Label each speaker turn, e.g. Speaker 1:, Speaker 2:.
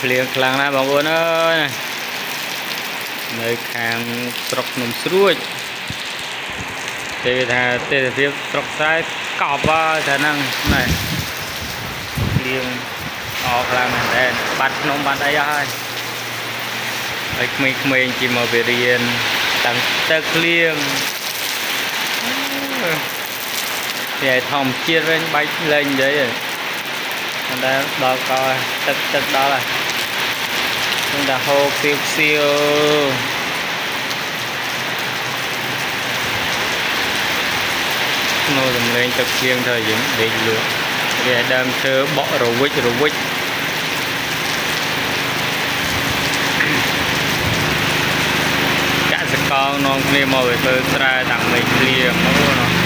Speaker 1: liền khlang na bóng ôn ơi nơi hàng trọc nồng suối tê thà tê tiếp trọc trái cọp á khả năng này liền o khlang này đen bắt nông bắt ấy ai mình chỉ mà về điền tăng tơ liền thì thòng chia lên bay lên vậy rồi chúng ta đó coi tức đó là chúng ta hô phiêu siêu nô dùm lên tập riêng thời điểm để lựa để đem thơ bỏ rồi quýt cả sự con non kia mà về từ tra tặng mình liền nó